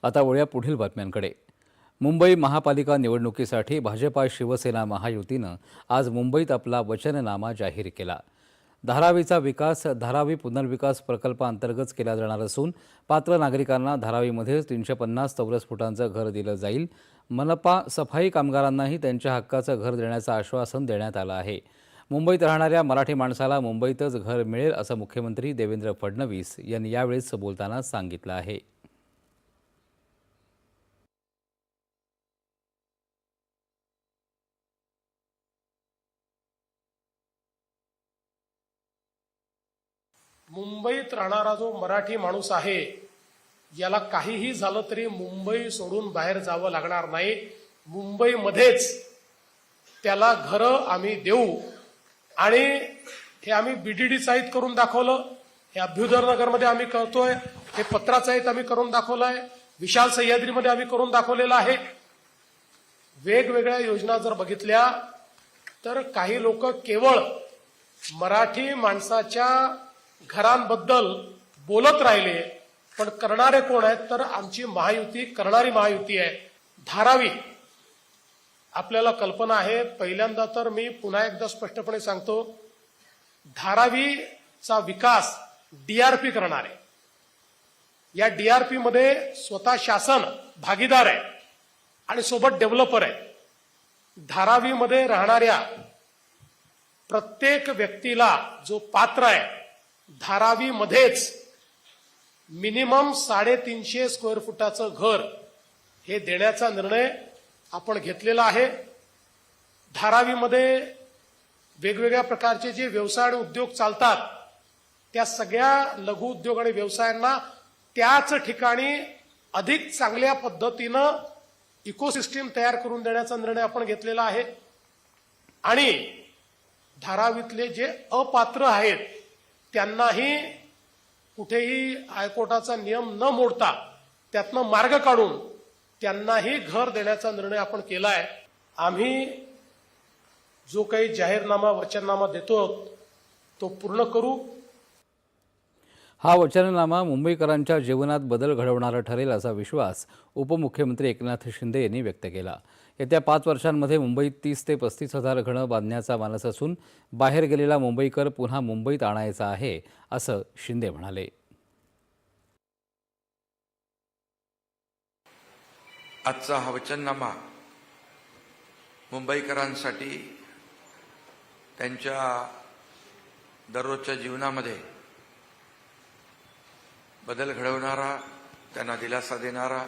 आता वळूया पुढील बातम्यांकडे। मुंबई महापालिका निवडणुकीसाठी भाजपा शिवसेना महायुतीनं आज मुंबईत आपला वचननामा जाहीर केला। धारावीचा विकास धारावी पुनर्विकास प्रकल्पाअंतर्गत केला जाणार असून पात्र नागरिकांना धारावीमध्ये 350 चौरस फुटांचं घर दिलं जाईल। मनपा सफाई कामगारांनाही त्यांच्या हक्काचं घर देण्याचं आश्वासन देण्यात आलं आहे। मुंबईत राहणाऱ्या मराठी माणसाला मुंबईतच घर मिळेल असं मुख्यमंत्री देवेंद्र फडणवीस यांनी यावेळेस बोलताना सांगितलं आहे। मुंबईत राहणारा जो मराठी माणूस आहे याला काहीही झालं तरी मुंबई सोडून बाहेर जावं लागणार नाही। मुंबईमध्येच त्याला घरं आम्ही देऊ आणि हे आम्ही बीडीडी साहित्य करून दाखवलं, हे अभ्युदयनगरमध्ये आम्ही करतोय, हे पत्रासाहित्य आम्ही करून दाखवलंय, विशाल सह्याद्रीमध्ये आम्ही करून दाखवलेलं आहे। वेगवेगळ्या योजना जर बघितल्या तर काही लोक केवळ मराठी माणसाच्या घरांबद्दल बोलत राहिले, पण करणारे कोण आहेत तर आमची महायुती करणारी महायुती आहे। धारावी आपल्याला कल्पना आहे, पहिल्यांदा तर मी पुन्हा एकदा स्पष्टपणे सांगतो, धारावीचा विकास डीआरपी करणार आहे। या डीआरपी मध्ये स्वतः शासन भागीदार आहे आणि सोबत डेव्हलपर आहे। धारावीमध्ये राहणाऱ्या प्रत्येक व्यक्तीला जो पात्र आहे धारावीमध्येच मिनिमम 350 स्क्वेअर फुटाचं घर हे देण्याचा निर्णय आपण घेतलेला आहे। धारावीमध्ये वेगवेगळ्या प्रकारचे जे व्यवसाय आणि उद्योग चालतात त्या सगळ्या लघु उद्योग आणि व्यवसायांना त्याच ठिकाणी अधिक चांगल्या पद्धतीनं इकोसिस्टीम तयार करून देण्याचा निर्णय आपण घेतलेला आहे। आणि धारावीतले जे अपात्र आहेत त्यांनाही कुठेही हायकोर्टाचा नियम न मोडता त्यातनं मार्ग काढून त्यांनाही घर देण्याचा निर्णय आपण केलाय। आम्ही जो काही जाहीरनामा वचननामा देतो तो पूर्ण करू। हा वचननामा मुंबईकरांच्या जीवनात बदल घडवणारा ठरेल असा विश्वास उपमुख्यमंत्री एकनाथ शिंदे यांनी व्यक्त केला। येत्या 5 वर्षांमध्ये मुंबईत 30 ते 35 हजार घरं बांधण्याचा मानस असून बाहेर गेलेला मुंबईकर पुन्हा मुंबईत आणायचा आहे असं शिंदे म्हणाले। आजचा हा वचननामा मुंबईकरांसाठी त्यांच्या दररोजच्या जीवनामध्ये बदल घडवणारा, त्यांना दिलासा देणारा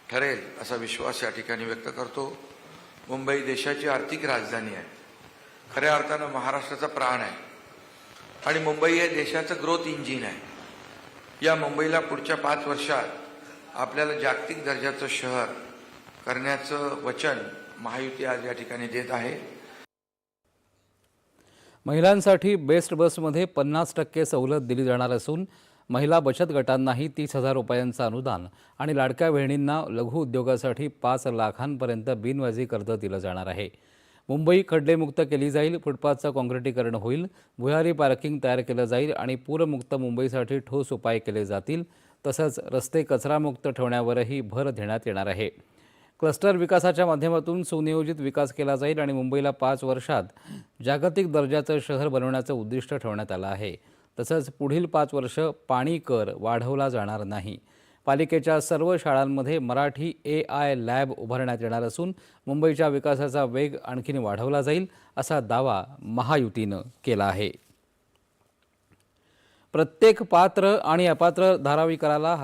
ठरेल असा विश्वास या ठिकाणी व्यक्त करतो। मुंबई देशाची आर्थिक राजधानी आहे, खऱ्या अर्थानं महाराष्ट्राचा प्राण आहे आणि मुंबई हे देशाचं ग्रोथ इंजिन आहे। या मुंबईला पुढच्या 5 वर्षात आपल्याला जागतिक दर्जाचं शहर करण्याचं वचन महायुती आज या ठिकाणी देत आहे। महिलांसाठी बेस्ट बसमध्ये 50% सवलत दिली जाणार असून महिला बचत गटांनाही 30,000 रुपयांचं अनुदान आणि लाडक्या बहिणींना लघु उद्योगासाठी 5 लाखांपर्यंत बिनव्याजी कर्ज दिलं जाणार आहे। मुंबई खड्डेमुक्त केली जाईल, फुटपाथचं काँक्रिटीकरण होईल, भुयारी पार्किंग तयार केलं जाईल आणि पूरमुक्त मुंबईसाठी ठोस उपाय केले जातील। तसंच रस्ते कचरामुक्त ठेवण्यावरही भर देण्यात येणार आहे। क्लस्टर विकासाच्या माध्यमातून सुनियोजित विकास केला जाईल आणि मुंबईला 5 वर्षात जागतिक दर्जाचं शहर बनवण्याचं उद्दिष्ट ठेवण्यात आलं आहे। तसंच पुढील 5 वर्ष पाणी कर वाढवला जाणार नाही। पालिकेच्या सर्व शाळांमध्ये मराठी AI लॅब उभारण्यात येणार असून मुंबईच्या विकासाचा वेग आणखीन वाढवला जाईल असा दावा महायुतीनं केला आहे। प्रत्येक पात्र आणि अपात्र धारावीकराला